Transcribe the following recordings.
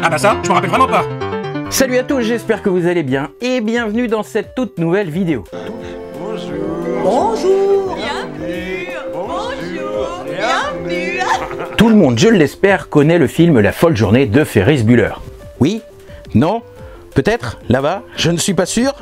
Ah bah ça, je m'en rappelle vraiment pas. Salut à tous, j'espère que vous allez bien et bienvenue dans cette toute nouvelle vidéo. Bonjour. Bienvenue. Bonjour. Bienvenue. Tout le monde, je l'espère, connaît le film La folle journée de Ferris Bueller. Oui? Non? Peut-être? Là-bas? Je ne suis pas sûr.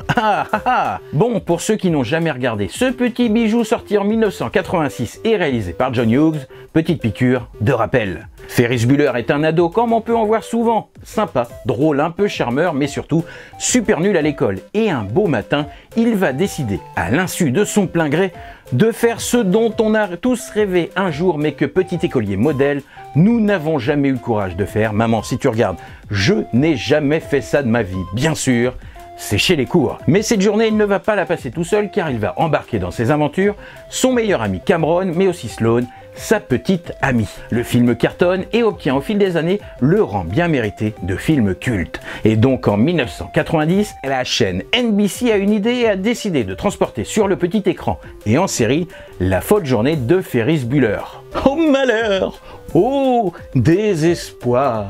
Bon, pour ceux qui n'ont jamais regardé ce petit bijou sorti en 1986 et réalisé par John Hughes, petite piqûre de rappel. Ferris Bueller est un ado comme on peut en voir souvent. Sympa, drôle, un peu charmeur, mais surtout super nul à l'école. Et un beau matin, il va décider, à l'insu de son plein gré, de faire ce dont on a tous rêvé un jour, mais que petit écolier modèle, nous n'avons jamais eu le courage de faire. Maman, si tu regardes, je n'ai jamais fait ça de ma vie. Bien sûr, c'est chez les cours. Mais cette journée, il ne va pas la passer tout seul, car il va embarquer dans ses aventures son meilleur ami Cameron, mais aussi Sloane, sa petite amie. Le film cartonne et obtient au fil des années le rang bien mérité de film culte. Et donc en 1990, la chaîne NBC a une idée et a décidé de transporter sur le petit écran et en série La folle journée de Ferris Bueller. Oh malheur! Oh désespoir!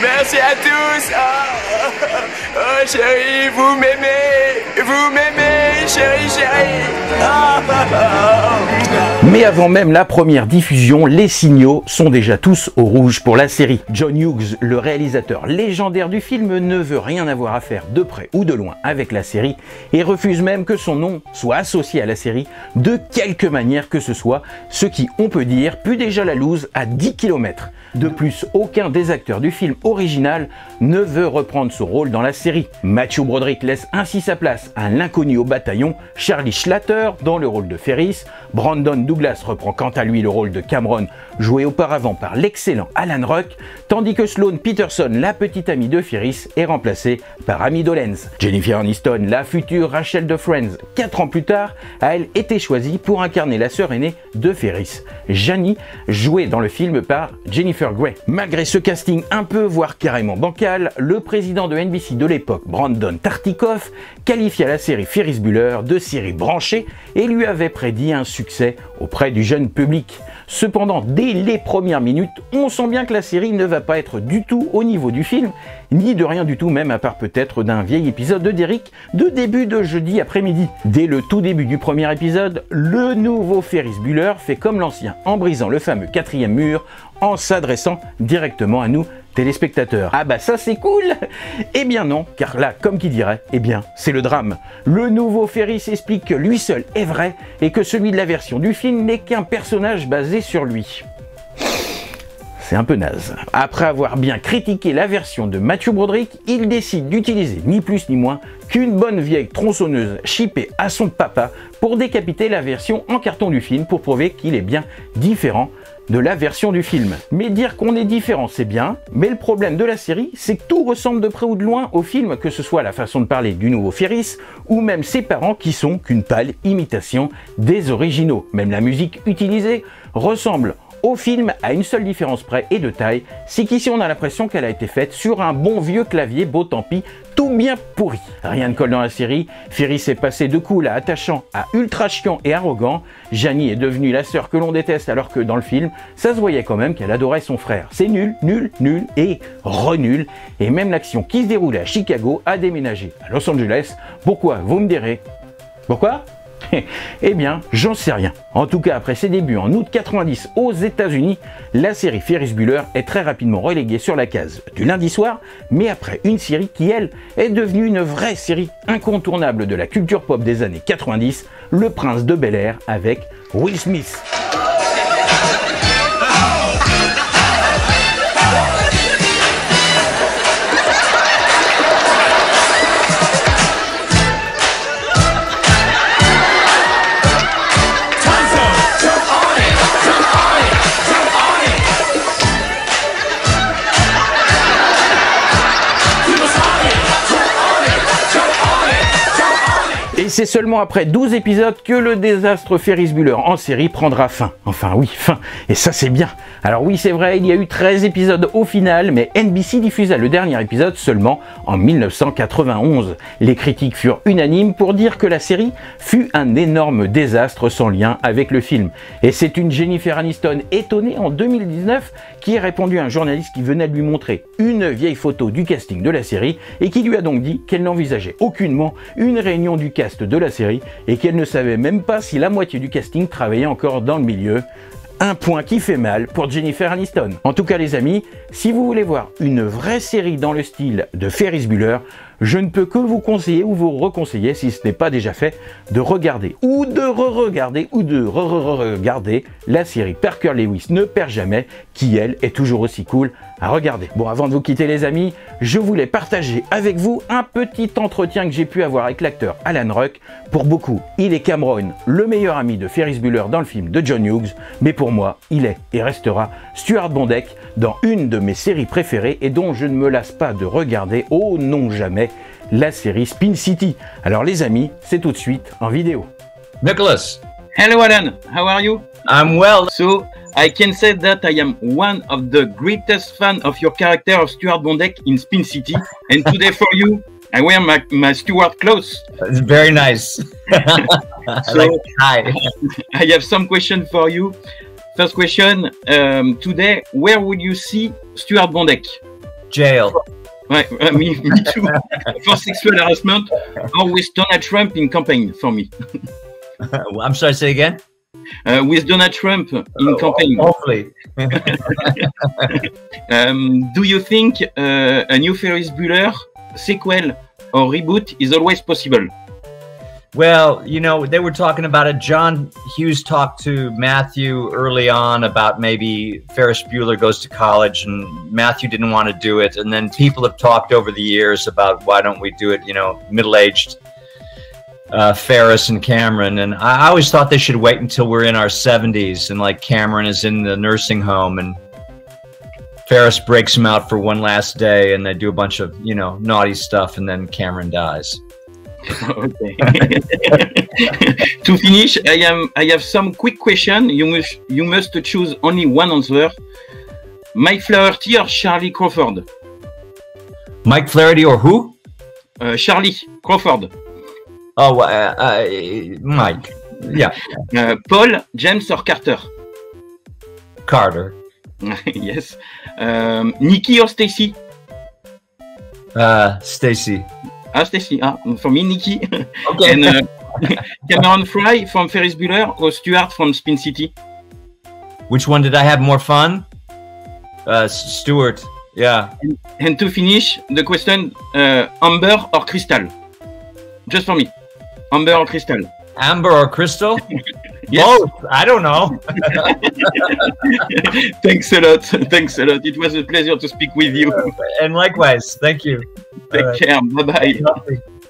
Merci à tous. Oh chérie, vous m'aimez, chérie. Mais avant même la première diffusion, les signaux sont déjà tous au rouge pour la série. John Hughes, le réalisateur légendaire du film, ne veut rien avoir à faire de près ou de loin avec la série et refuse même que son nom soit associé à la série de quelque manière que ce soit, ce qui, on peut dire, pue déjà la loose à 10 km. De plus, aucun des acteurs du film original ne veut reprendre son rôle dans la série. Matthew Broderick laisse ainsi sa place à l'inconnu au bataillon, Charlie Schlatter dans le rôle de Ferris. Brandon Douglas reprend quant à lui le rôle de Cameron, joué auparavant par l'excellent Alan Ruck, tandis que Sloane Peterson, la petite amie de Ferris, est remplacée par Amy Dolenz. Jennifer Aniston, la future Rachel de Friends, 4 ans plus tard, a elle été choisie pour incarner la sœur aînée de Ferris, Janie, jouée dans le film par Jennifer Grey. Malgré ce casting un peu, voire carrément bancal, le président de NBC de l'époque, Brandon Tartikoff, qualifia la série Ferris Bueller de série branchée et lui avait prédit un succès auprès du jeune public. Cependant, dès les premières minutes, on sent bien que la série ne va pas être du tout au niveau du film, ni de rien du tout, même à part peut-être d'un vieil épisode de Derrick de début de jeudi après-midi. Dès le tout début du premier épisode, le nouveau Ferris Bueller fait comme l'ancien en brisant le fameux 4e mur, en s'adressant directement à nous, téléspectateurs. Ah bah ça c'est cool! Eh bien non, car là, comme qui dirait, eh bien c'est le drame. Le nouveau Ferris explique que lui seul est vrai et que celui de la version du film n'est qu'un personnage basé sur lui. C'est un peu naze. Après avoir bien critiqué la version de Matthew Broderick, il décide d'utiliser ni plus ni moins qu'une bonne vieille tronçonneuse chippée à son papa pour décapiter la version en carton du film pour prouver qu'il est bien différent de la version du film. Mais dire qu'on est différent, c'est bien, mais le problème de la série, c'est que tout ressemble de près ou de loin au film, que ce soit la façon de parler du nouveau Ferris, ou même ses parents qui sont qu'une pâle imitation des originaux. Même la musique utilisée ressemble au film à une seule différence près et de taille, c'est qu'ici on a l'impression qu'elle a été faite sur un bon vieux clavier, beau tant pis, tout bien pourri. Rien ne colle dans la série, Ferris est passé de cool à attachant à ultra chiant et arrogant, Janie est devenue la sœur que l'on déteste alors que dans le film, ça se voyait quand même qu'elle adorait son frère. C'est nul, nul, nul et re-nul, et même l'action qui se déroulait à Chicago a déménagé à Los Angeles. Pourquoi, vous me direz? Pourquoi? Eh bien, j'en sais rien. En tout cas, après ses débuts en août 90 aux États-Unis, la série Ferris Bueller est très rapidement reléguée sur la case du lundi soir, mais après une série qui, elle, est devenue une vraie série incontournable de la culture pop des années 90, Le Prince de Bel-Air avec Will Smith. c'est seulement après 12 épisodes que le désastre Ferris Bueller en série prendra fin. Enfin oui, fin. Et ça c'est bien. Alors oui, c'est vrai, il y a eu 13 épisodes au final, mais NBC diffusa le dernier épisode seulement en 1991. Les critiques furent unanimes pour dire que la série fut un énorme désastre sans lien avec le film. Et c'est une Jennifer Aniston étonnée en 2019 qui a répondu à un journaliste qui venait de lui montrer une vieille photo du casting de la série et qui lui a donc dit qu'elle n'envisageait aucunement une réunion du cast de la série et qu'elle ne savait même pas si la moitié du casting travaillait encore dans le milieu. Un point qui fait mal pour Jennifer Aniston. En tout cas les amis, si vous voulez voir une vraie série dans le style de Ferris Bueller, je ne peux que vous conseiller ou vous reconseiller, si ce n'est pas déjà fait, de regarder ou de re-regarder ou de re-regarder la série Parker Lewis ne perd jamais, qui elle est toujours aussi cool à regarder. Bon, avant de vous quitter les amis, je voulais partager avec vous un petit entretien que j'ai pu avoir avec l'acteur Alan Ruck. Pour beaucoup, il est Cameron, le meilleur ami de Ferris Bueller dans le film de John Hughes, mais pour moi, il est et restera Stuart Bondek dans une de mes séries préférées et dont je ne me lasse pas de regarder, oh non jamais, la série Spin City. Alors les amis, c'est tout de suite en vidéo. Nicholas. Hello Alan, how are you? I'm well. So, I can say that I am one of the greatest fan of your character of Stuart Bondek in Spin City. And today for you, I wear my Stuart clothes. It's very nice. Hi. I have some questions for you. First question, today, where would you see Stuart Bondek? Jail. Ouais, me too. For sexual harassment or with Donald Trump in campaign for me. I'm sorry, say again? With Donald Trump in campaign. Hopefully. Do you think a new Ferris Bueller sequel or reboot is always possible? Well, you know, they were talking about it. John Hughes talked to Matthew early on about maybe Ferris Bueller goes to college, and Matthew didn't want to do it. And then people have talked over the years about why don't we do it, you know, middle-aged Ferris and Cameron. And I always thought they should wait until we're in our 70s and like Cameron is in the nursing home and Ferris breaks him out for one last day and they do a bunch of, you know, naughty stuff and then Cameron dies. Okay. To finish, I have some quick question. You must choose only one answer. Mike Flaherty or Charlie Crawford? Mike Flaherty or who? Charlie Crawford. Oh, Mike. Yeah. Paul, James or Carter? Carter. Yes. Nikki or Stacy? Stacy. Stacy. For me, Nikki. Okay. And Cameron Fry from Ferris Bueller or Stuart from Spin City? Which one did I have more fun? Stuart. Yeah. And to finish, the question, Amber or Crystal? Just for me. Amber or Crystal? Amber or Crystal? Yes. Both. I don't know. Thanks a lot. Thanks a lot. It was a pleasure to speak with you. And likewise. Thank you. Take care. Bye-bye.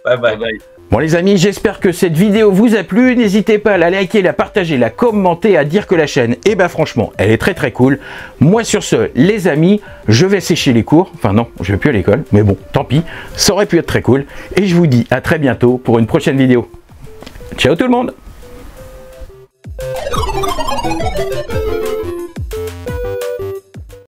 Bye-bye. Bye-bye. Bon les amis, j'espère que cette vidéo vous a plu. N'hésitez pas à la liker, la partager, la commenter, à dire que la chaîne, eh ben franchement, elle est très très cool. Moi sur ce, les amis, je vais sécher les cours. Enfin non, je vais plus à l'école, mais bon, tant pis. Ça aurait pu être très cool. Et je vous dis à très bientôt pour une prochaine vidéo. Ciao tout le monde!